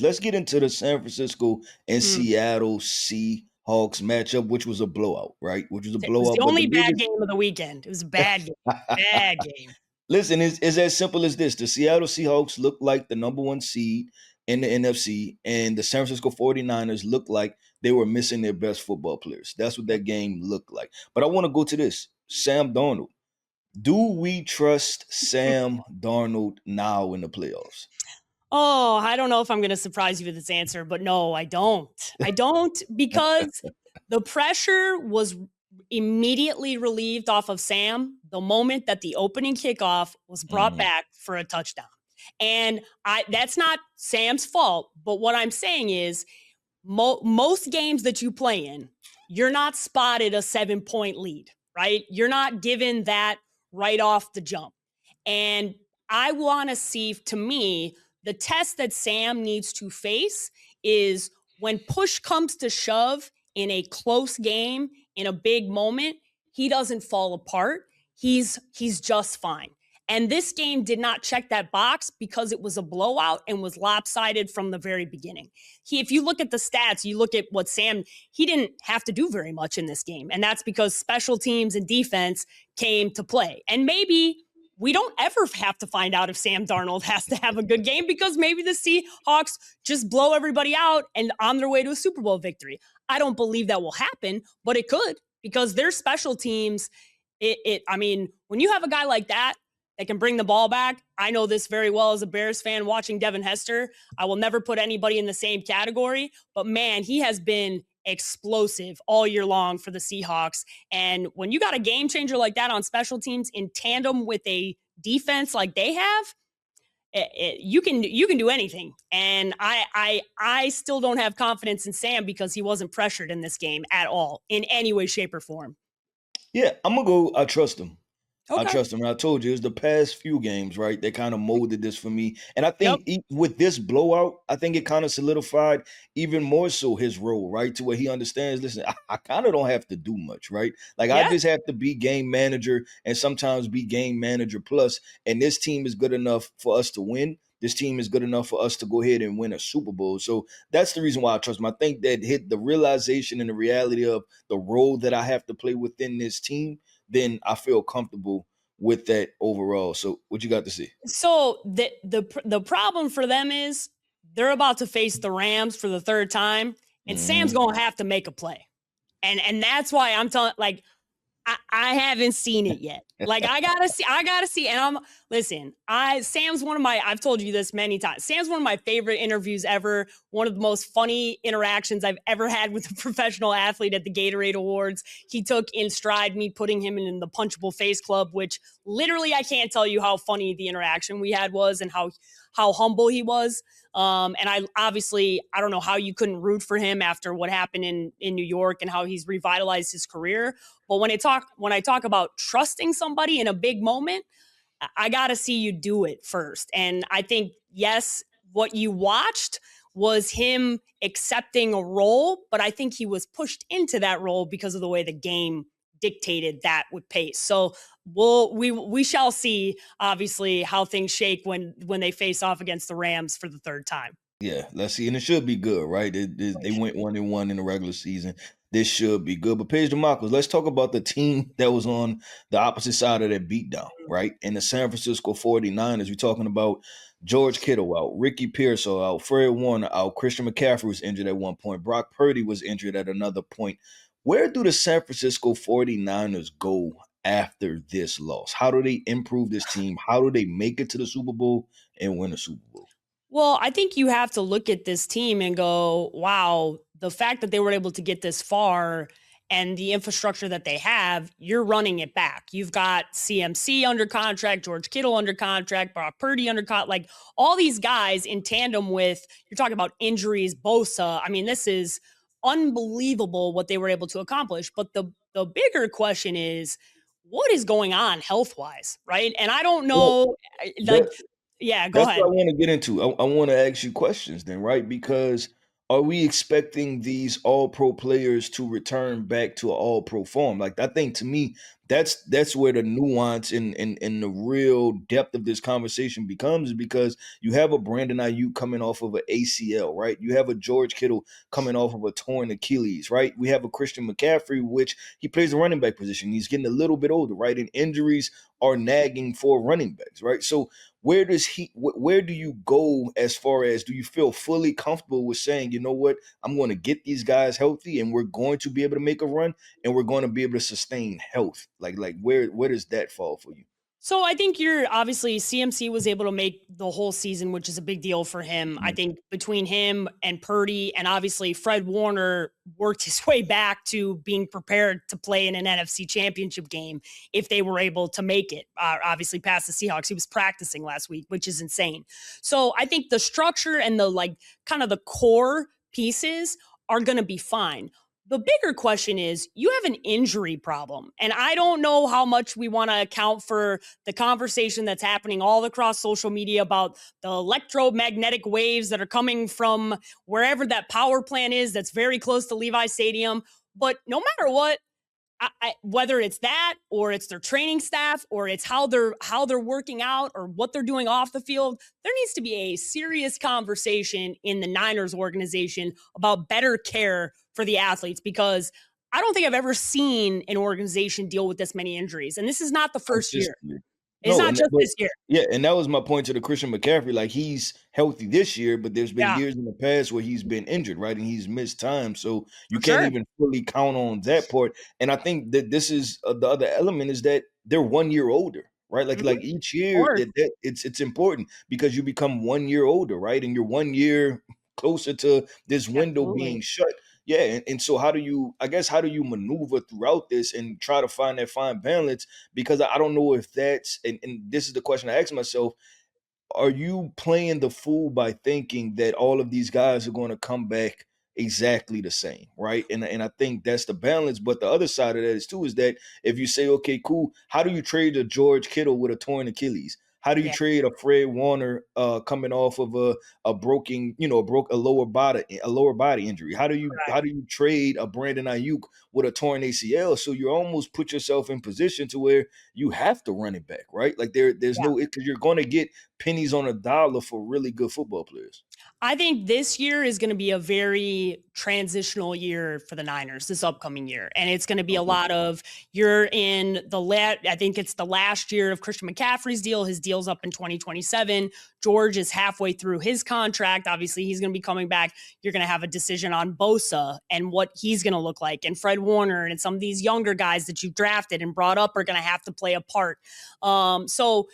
Let's get into the San Francisco and Mm. Seattle Seahawks matchup, which was a blowout, right? Which was a It was the blowout. But the only bad biggest game of the weekend. It was a bad game. Bad game. listen is as simple as this. The Seattle Seahawks look like the number one seed in the NFC, and the San Francisco 49ers looked like they were missing their best football players. That's what Yep. that game looked like. But I want to go to this. Sam Darnold. Do we trust Sam Darnold now in the playoffs? Oh, I don't know if I'm going to surprise you with this answer, but no, I don't. I don't because the pressure was immediately relieved off of Sam the moment that the opening kickoff was brought Mhm. back for a touchdown. And that's not Sam's fault, but what I'm saying is most games that you play in, you're not spotted a 7-point lead, right? You're not given that right off the jump. And I want to see, to me, the test that Sam needs to face is when push comes to shove in a close game, in a big moment, he doesn't fall apart. He's just fine. And this game did not check that box because it was a blowout and was lopsided from the very beginning. If you look at the stats, you look at what Sam, he didn't have to do very much in this game. And that's because special teams and defense came to play. And maybe we don't ever have to find out if Sam Darnold has to have a good game because maybe the Seahawks just blow everybody out and on their way to a Super Bowl victory. I don't believe that will happen, but it could because their special teams, I mean, when you have a guy like that can bring the ball back, I know this very well as a Bears fan watching Devin Hester. I will never put anybody in the same category, but man, he has been explosive all year long for the Seahawks. And when you got a game changer like that on special teams in tandem with a defense like they have, you can do anything. And I still don't have confidence in Sam because he wasn't pressured in this game at all in any way, shape, or form. Yeah, I'm gonna go. I trust him. I Okay. trust him. And I told you, it's the past few games, right, that kind of molded this for me. And I Yep. think with this blowout, I think it kind of solidified even more so his role, right, to where he understands. Listen, I kind of don't have to do much, right? Like I Yeah. just have to be game manager and sometimes be game manager plus. And this team is good enough for us to win. This team is good enough for us to go ahead and win a Super Bowl. So that's the reason why I trust him. I think that hit the realization and the reality of the role that I have to play within this team, then I feel comfortable with that overall. So what you got to see? So the problem for them is they're about to face the Rams for the third time, and Sam's Mhm. going to have to make a play. And that's why I'm telling, like, I haven't seen it yet. Like I gotta see. And Sam's one of my, I've told you this many times. Sam's one of my favorite interviews ever. One of the most funny interactions I've ever had with a professional athlete at the Gatorade Awards. He took in stride me putting him in the Punchable Face Club, which literally I can't tell you how funny the interaction we had was and how humble he was. And I don't know how you couldn't root for him after what happened in New York and how he's revitalized his career. But when I talk about trusting somebody in a big moment, I got to see you do it first. And I think, yes, what you watched was him accepting a role, but I think he was pushed into that role because of the way the game dictated that with pace. So we shall see, obviously, how things shake when they face off against the Rams for the third time. Yeah, let's see. And it should be good, right? They went 1-1 in the regular season. This should be good. But Paige Dimakos, let's talk about the team that was on the opposite side of that beatdown, right? In the San Francisco 49ers, we're talking about George Kittle out, Ricky Pearsall out, Fred Warner out, Christian McCaffrey was injured at one point, Brock Purdy was injured at another point. Where do the San Francisco 49ers go after this loss? How do they improve this team? How do they make it to the Super Bowl and win a Super Bowl? Well, I think you have to look at this team and go, wow, the fact that they were able to get this far and the infrastructure that they have, you're running it back. You've got CMC under contract, George Kittle under contract, Brock Purdy under contract, like all these guys in tandem with, you're talking about injuries, Bosa. I mean, this is unbelievable what they were able to accomplish. But the bigger question is, what is going on health wise, right? And I don't Well, know, like, that yeah, go that's what ahead. I want to get into. I want to ask you questions then, right? Because are we expecting these all pro players to return back to an all pro form? Like, I think to me, that's where the nuance and the real depth of this conversation becomes, because you have a Brandon Ayuk coming off of an ACL, right? You have a George Kittle coming off of a torn Achilles, right? We have a Christian McCaffrey, which he plays the running back position. He's getting a little bit older, right? And injuries are nagging for running backs, right? So where do you go, as far as, do you feel fully comfortable with saying, you know what, I'm going to get these guys healthy and we're going to be able to make a run and we're going to be able to sustain health? Like where does that fall for you? So I think you're obviously CMC was able to make the whole season, which is a big deal for him. I Mhm. think between him and Purdy, and obviously Fred Warner worked his way back to being prepared to play in an NFC championship game if they were able to make it. Obviously past the Seahawks. He was practicing last week, which is insane. So I think the structure and the like kind of the core pieces are going to be fine. The bigger question is you have an injury problem. And I don't know how much we want to account for the conversation that's happening all across social media about the electromagnetic waves that are coming from wherever that power plant is that's very close to Levi Stadium. But no matter what, whether it's that or it's their training staff or it's how they're working out or what they're doing off the field, there needs to be a serious conversation in the Niners organization about better care for the athletes, because I don't think I've ever seen an organization deal with this many injuries, and this is not the first year. Consistently. It's No, not and just but this year. yeah, and that was my point to the Christian McCaffrey. Like, he's healthy this year, but there's been Yeah, years in the past where he's been injured, right? And he's missed time. So you for can't sure. even fully count on that part. And I think that this is the other element, is that they're 1 year older, right? Like Mhm. like each Of year, course. it's important because you become 1 year older, right? And you're 1 year closer to this window being Absolutely. shut. Yeah, and so how do you, I guess, how do you maneuver throughout this and try to find that fine balance? Because I don't know if that's, and this is the question I ask myself, are you playing the fool by thinking that all of these guys are going to come back exactly the same, right? And I think that's the balance. But the other side of that is too, is that if you say, okay, cool, how do you trade a George Kittle with a torn Achilles? How do you Yeah, trade a Fred Warner coming off of a broken, a lower body injury? correct. How do you trade a Brandon Ayuk with a torn ACL? So you almost put yourself in position to where you have to run it back, right? Like there's Yeah. no, because you're going to get pennies on a dollar for really good football players. I think this year is going to be a very transitional year for the Niners this upcoming year. And it's going to be a Okay. lot of I think it's the last year of Christian McCaffrey's deal. His deal's up in 2027. George is halfway through his contract. Obviously, he's going to be coming back. You're going to have a decision on Bosa and what he's going to look like. And Fred Warner and some of these younger guys that you've drafted and brought up are going to have to play a part. So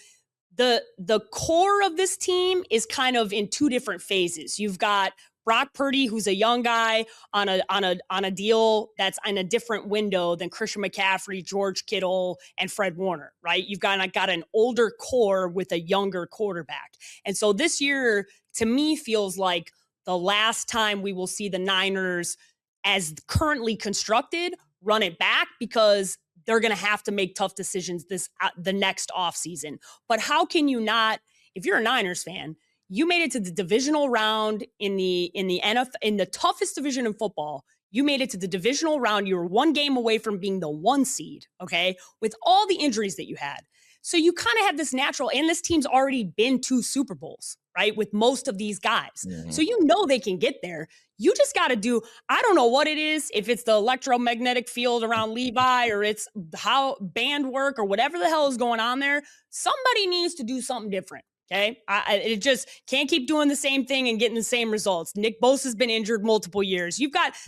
the core of this team is kind of in two different phases. You've got Brock Purdy, who's a young guy on a deal that's in a different window than Christian McCaffrey, George Kittle, and Fred Warner, right? You've got an older core with a younger quarterback. And so this year, to me, feels like the last time we will see the Niners, as currently constructed, run it back, because they're going to have to make tough decisions the next offseason. But how can you not, if you're a Niners fan, you made it to the divisional round in the NFL, in the toughest division in football. You made it to the divisional round. You were one game away from being the 1 seed, okay, with all the injuries that you had. So you kind of have this natural, and this team's already been to Super Bowls, right, with most of these guys. So Mhm. you know they can get there. You just got to do, I don't know what it is, if it's the electromagnetic field around Levi or it's how band work or whatever the hell is going on there. Somebody needs to do something different. Okay. It just can't keep doing the same thing and getting the same results. Nick Bosa has been injured multiple years.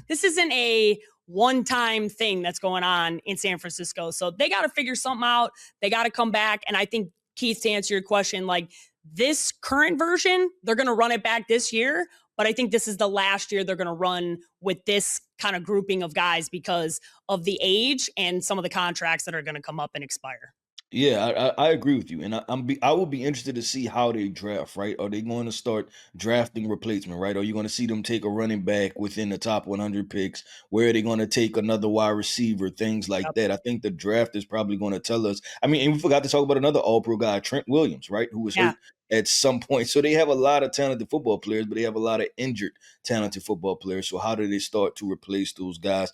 This isn't a one-time thing that's going on in San Francisco. So they got to figure something out. They got to come back. And I think, Keith, to answer your question, like this current version, they're going to run it back this year. But I think this is the last year they're going to run with this kind of grouping of guys because of the age and some of the contracts that are going to come up and expire. Yeah, I agree with you, and I would be interested to see how they draft. Right? Are they going to start drafting replacement? Right? Are you going to see them take a running back within the top 100 picks? Where are they going to take another wide receiver? Things like Yep. that. I think the draft is probably going to tell us. I mean, and we forgot to talk about another All Pro guy, Trent Williams, right? Who was Yeah. hurt at some point. So they have a lot of talented football players, but they have a lot of injured talented football players. So how do they start to replace those guys?